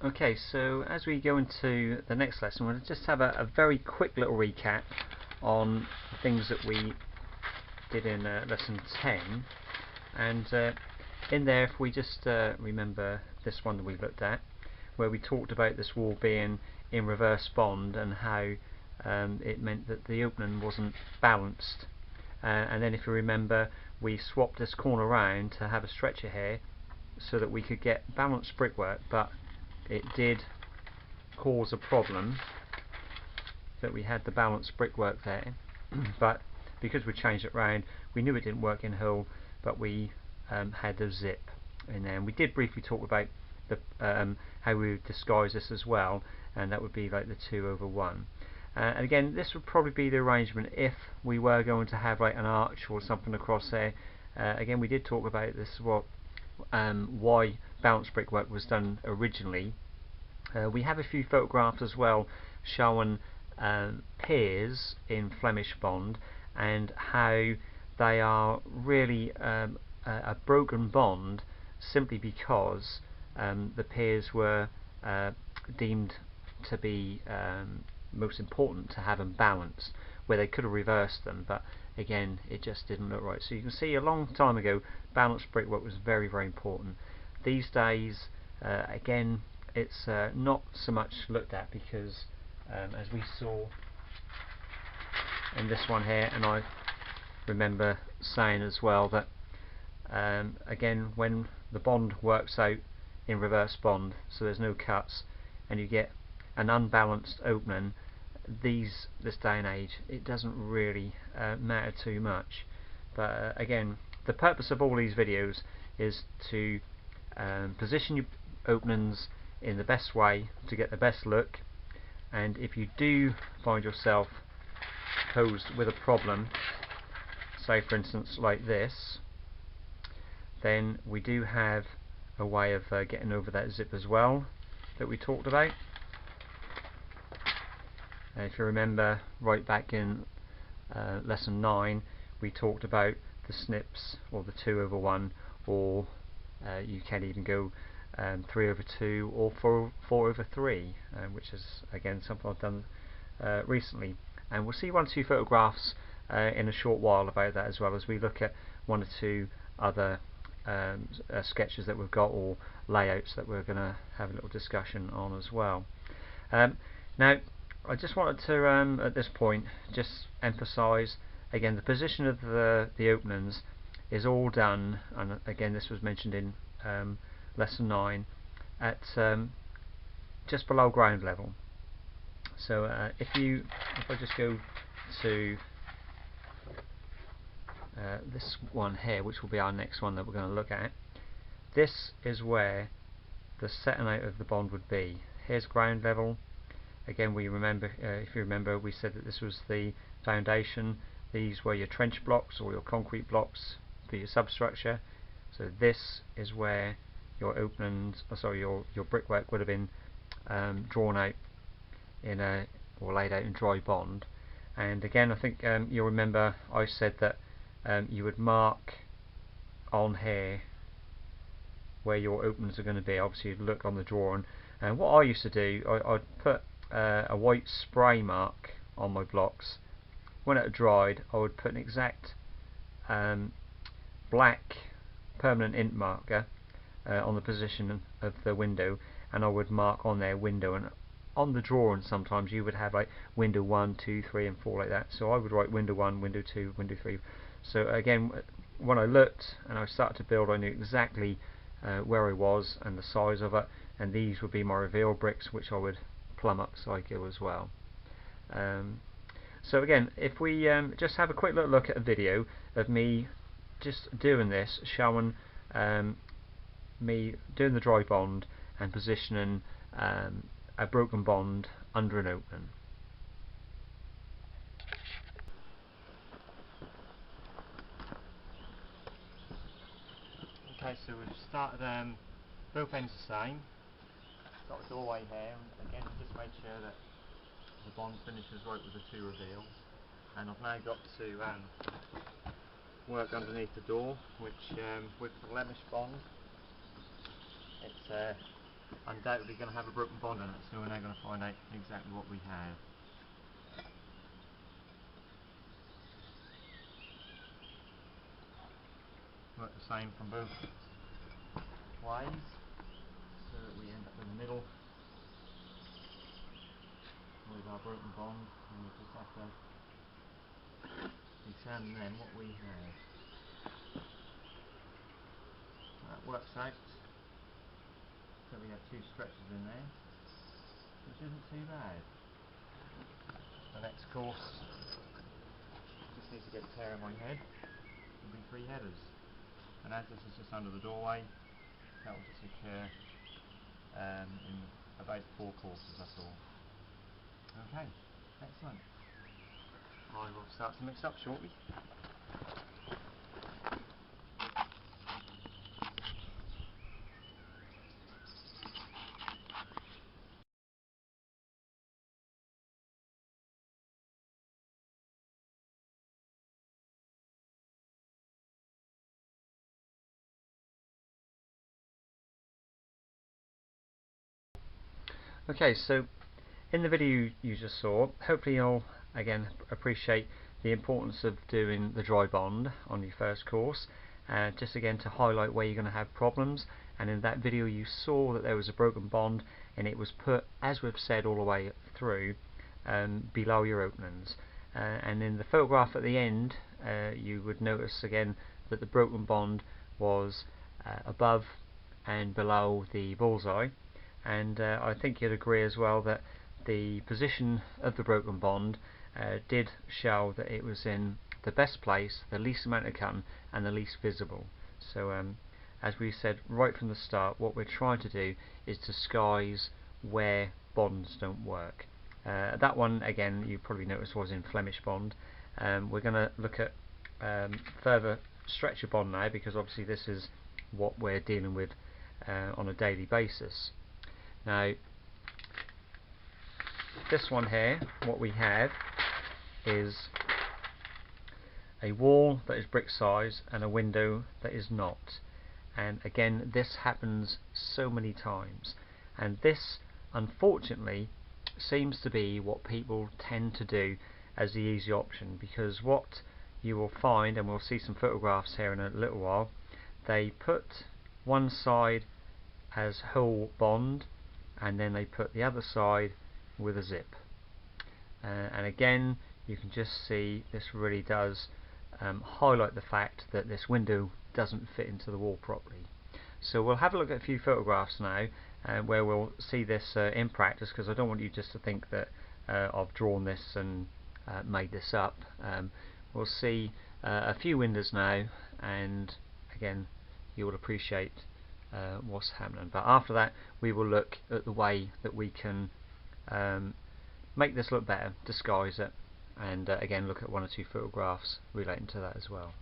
Okay, so as we go into the next lesson, we'll just have a very quick little recap on things that we did in lesson 10. And in there, if we just remember this one that we looked at, where we talked about this wall being in reverse bond and how it meant that the opening wasn't balanced. And then if you remember, we swapped this corner around to have a stretcher here so that we could get balanced brickwork, but it did cause a problem that we had the balanced brickwork there. But because we changed it round, we knew it didn't work in hull, but we had a zip in there. And we did briefly talk about the how we would disguise this as well, and that would be like the 2/1. And again, this would probably be the arrangement if we were going to have like an arch or something across there. Again, we did talk about this, why balanced brickwork was done originally. We have a few photographs as well showing piers in Flemish bond and how they are really a broken bond simply because the piers were deemed to be most important to have them balanced, where they could have reversed them, but again it just didn't look right. So you can see a long time ago balanced brickwork was very, very important. These days again it's not so much looked at because as we saw in this one here, and I remember saying as well that again, when the bond works out in reverse bond, so there's no cuts and you get an unbalanced opening, this day and age it doesn't really matter too much. But again, the purpose of all these videos is to position your openings in the best way to get the best look, and if you do find yourself posed with a problem, say for instance like this, then we do have a way of getting over that zip as well that we talked about. If you remember right back in lesson 9, we talked about the snips, or the 2/1, or you can even go 3/2 or 4/3, which is again something I've done recently. And we'll see 1 or 2 photographs in a short while about that, as well as we look at 1 or 2 other sketches that we've got, or layouts that we're going to have a little discussion on as well. Now I just wanted to at this point just emphasize again the position of the openings is all done, and again this was mentioned in lesson 9, at just below ground level. So if I just go to this one here, which will be our next one that we're going to look at, this is where the setting out of the bond would be. Here's ground level. Again, we remember, if you remember, we said that this was the foundation. These were your trench blocks or your concrete blocks for your substructure. So this is where your openings, your brickwork would have been drawn out in or laid out in dry bond. And again, I think you'll remember I said that you would mark on here where your openings are going to be. Obviously you'd look on the drawing, and what I used to do, I'd put a white spray mark on my blocks. When it had dried, I would put an exact black permanent ink marker on the position of the window, and I would mark on there window, and on the drawing sometimes you would have like window 1, 2, 3 and 4 like that. So I would write window 1, window 2, window 3. So again, when I looked and I started to build, I knew exactly where I was and the size of it, and these would be my reveal bricks, which I would plumb up so I go as well. So again, if we just have a quick little look at a video of me just doing this, showing me doing the dry bond and positioning a broken bond under an opening. Okay, so we've started both ends the same. Got the doorway here, and again just make sure that the bond finishes right with the 2 reveals. And I've now got to work underneath the door, which with the Flemish bond, it's undoubtedly going to have a broken bond in it, so we're now going to find out exactly what we have. Work the same from both ways, so that we end up in the middle with our broken bond, and we just have to determine then what we have. That works out, so we have 2 stretches in there, which isn't too bad. The next course, just need to get a tear in my head, will be 3 headers. And as this is just under the doorway, that will just occur in about 4 courses, that's all. Okay, excellent. I will start to mix up shortly. Okay, so in the video you just saw, hopefully you'll again appreciate the importance of doing the dry bond on your first course, just again to highlight where you're going to have problems. And in that video you saw that there was a broken bond, and it was put, as we've said, all the way through below your openings. And in the photograph at the end, you would notice again that the broken bond was above and below the bullseye. And I think you'd agree as well that the position of the broken bond did show that it was in the best place, the least amount of cutting, and the least visible. So as we said right from the start, what we're trying to do is disguise where bonds don't work. That one, again, you probably noticed, was in Flemish bond. We're going to look at further stretcher bond now, because obviously this is what we're dealing with on a daily basis. Now, this one here, what we have is a wall that is brick size and a window that is not. And again, this happens so many times, and this unfortunately seems to be what people tend to do as the easy option, because what you will find, and we'll see some photographs here in a little while, they put one side as whole bond, and then they put the other side with a zip. And again, you can just see this really does highlight the fact that this window doesn't fit into the wall properly. So we'll have a look at a few photographs now where we'll see this in practice, because I don't want you just to think that I've drawn this and made this up. We'll see a few windows now, and again you will appreciate what's happening. But after that, we will look at the way that we can make this look better, disguise it, and again look at 1 or 2 photographs relating to that as well.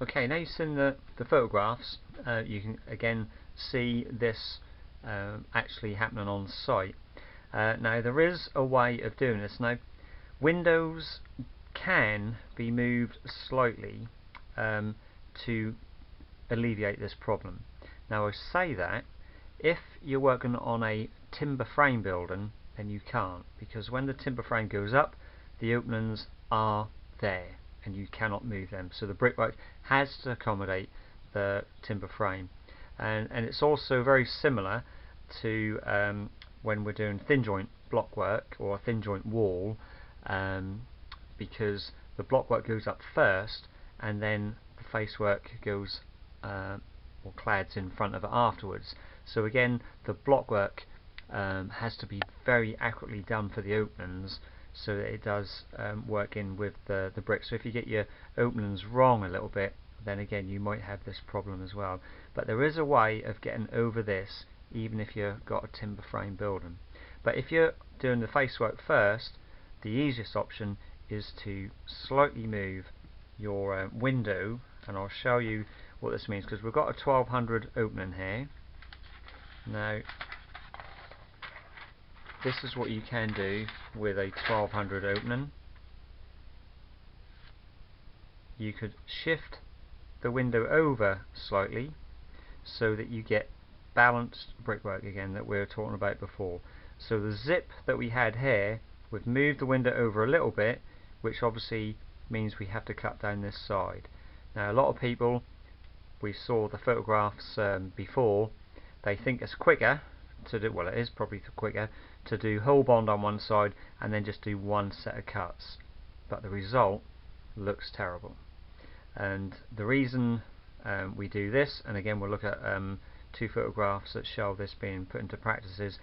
Okay, now you've seen the photographs, you can again see this actually happening on site. Now there is a way of doing this. Now, windows can be moved slightly to alleviate this problem. Now I say that if you're working on a timber frame building then you can't, because when the timber frame goes up, the openings are there and you cannot move them. So the brickwork has to accommodate the timber frame, and it's also very similar to when we're doing thin joint block work or a thin joint wall, because the block work goes up first and then the face work goes or clads in front of it afterwards. So again, the block work has to be very accurately done for the openings, so that it does work in with the brick. So if you get your openings wrong a little bit, then again you might have this problem as well. But there is a way of getting over this, even if you've got a timber frame building. But if you're doing the face work first, the easiest option is to slightly move your window, and I'll show you what this means, because we've got a 1200 opening here. Now this is what you can do with a 1200 opening. You could shift the window over slightly so that you get balanced brickwork again that we were talking about before. So the zip that we had here, we've moved the window over a little bit, which obviously means we have to cut down this side. Now a lot of people, we saw the photographs before, they think it's quicker to do, well it is probably quicker to do whole bond on one side and then just do one set of cuts, but the result looks terrible. And the reason we do this, and again we'll look at two photographs that show this being put into practice, is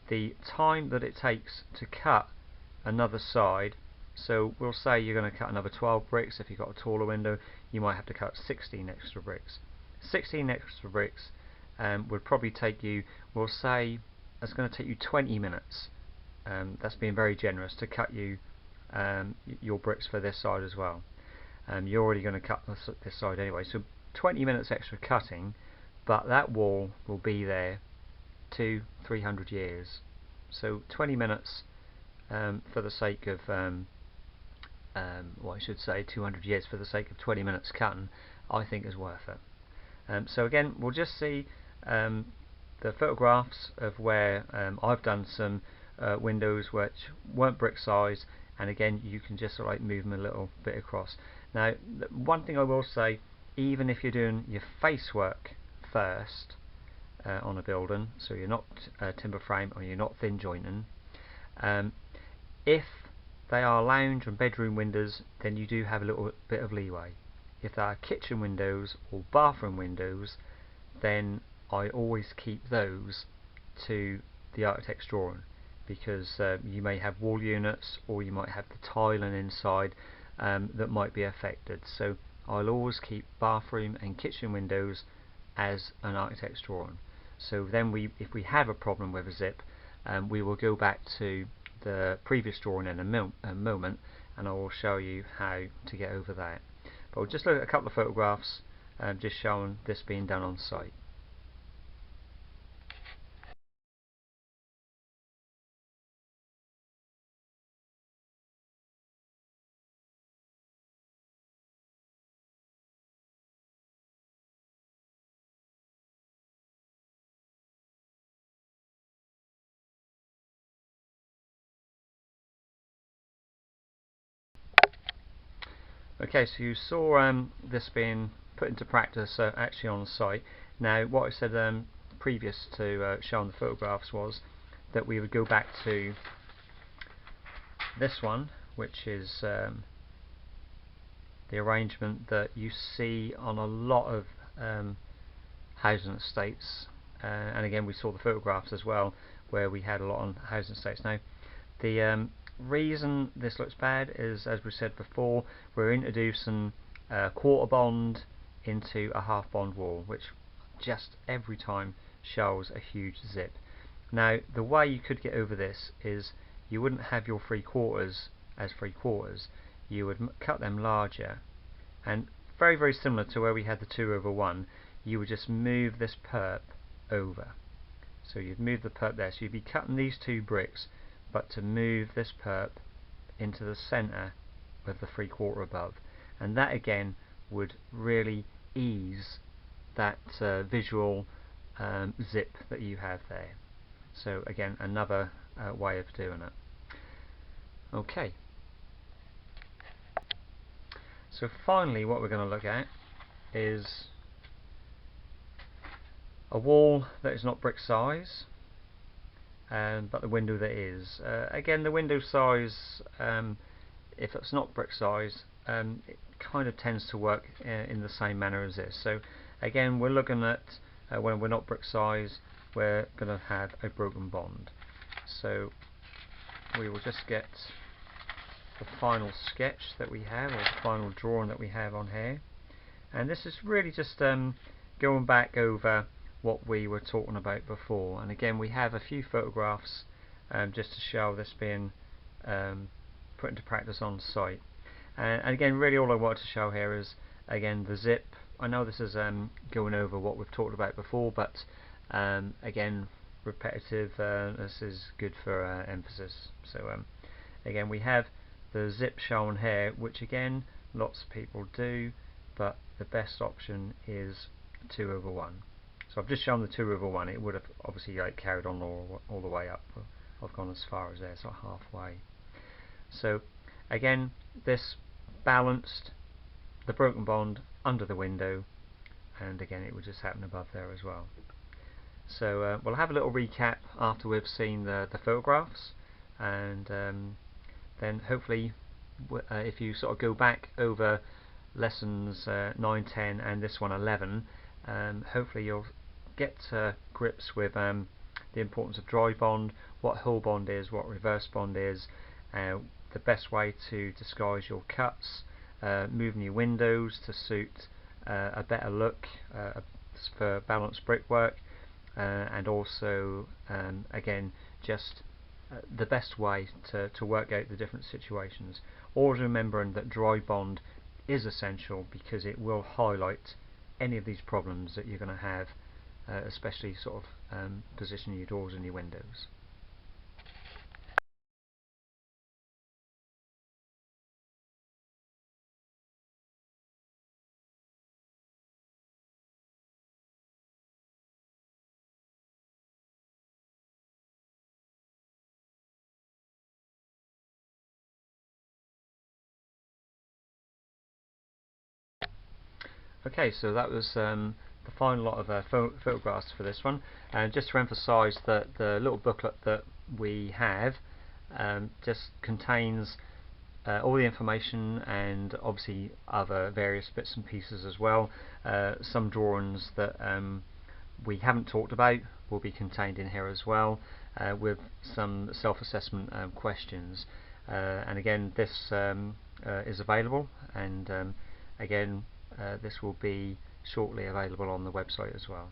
the time that it takes to cut another side. So we'll say you're going to cut another 12 bricks. If you've got a taller window, you might have to cut 16 extra bricks. 16 extra bricks would probably take you, we'll say it's going to take you 20 minutes. That's being very generous to cut you your bricks for this side as well. You're already going to cut this side anyway, so 20 minutes extra cutting, but that wall will be there 200-300 years. So 20 minutes for the sake of well, I should say 200 years for the sake of 20 minutes cutting, I think is worth it. So again, we'll just see the photographs of where I've done some windows which weren't brick size, and again you can just sort of like move them a little bit across. Now one thing I will say, even if you're doing your face work first on a building, so you're not timber frame or you're not thin jointing, if they are lounge and bedroom windows, then you do have a little bit of leeway. If they are kitchen windows or bathroom windows, then I always keep those to the architect's drawing, because you may have wall units or you might have the tiling inside that might be affected. So I'll always keep bathroom and kitchen windows as an architect's drawing. So then if we have a problem with a zip, we will go back to the previous drawing in a moment, and I will show you how to get over that. But we'll just look at a couple of photographs just showing this being done on site. Okay, so you saw this being put into practice actually on site. Now what I said previous to showing the photographs was that we would go back to this one, which is the arrangement that you see on a lot of housing estates, and again we saw the photographs as well where we had a lot on housing estates. Now the reason this looks bad is, as we said before, we're introducing a quarter bond into a half bond wall, which just every time shows a huge zip. Now the way you could get over this is you wouldn't have your 3/4 as 3/4, you would cut them larger, and very very similar to where we had the 2/1, you would just move this perp over. So you'd move the perp there, so you'd be cutting these two bricks, but to move this perp into the center of the 3/4 above, and that again would really ease that visual zip that you have there. So again, another way of doing it. Okay. So finally what we're going to look at is a wall that is not brick size, but the window that is. Again, the window size, if it's not brick size, it kind of tends to work in the same manner as this. So again, we're looking at when we're not brick size, we're going to have a broken bond. So we will just get the final sketch that we have, or the final drawing that we have on here, and this is really just going back over what we were talking about before. And again, we have a few photographs just to show this being put into practice on site. And again, really all I wanted to show here is again the zip. I know this is going over what we've talked about before, but again, repetitive, this is good for emphasis. So again, we have the zip shown here, which again lots of people do, but the best option is 2/1. So I've just shown the 2/1. It would have obviously carried on all the way up. I've gone as far as there, so halfway. So again, this balanced the broken bond under the window, and again it would just happen above there as well. So we'll have a little recap after we've seen the photographs, and then hopefully if you sort of go back over lessons 9, 10 and this one 11, hopefully you'll get to grips with the importance of dry bond, what whole bond is, what reverse bond is, the best way to disguise your cuts, moving your windows to suit a better look for balanced brickwork, and also again just the best way to work out the different situations. Always remembering that dry bond is essential because it will highlight any of these problems that you're going to have, especially sort of positioning your doors and your windows. Okay, so that was the final lot of photographs for this one, and just to emphasise that the little booklet that we have just contains all the information, and obviously other various bits and pieces as well. Some drawings that we haven't talked about will be contained in here as well, with some self-assessment questions. And again, this is available, and again this will be shortly available on the website as well.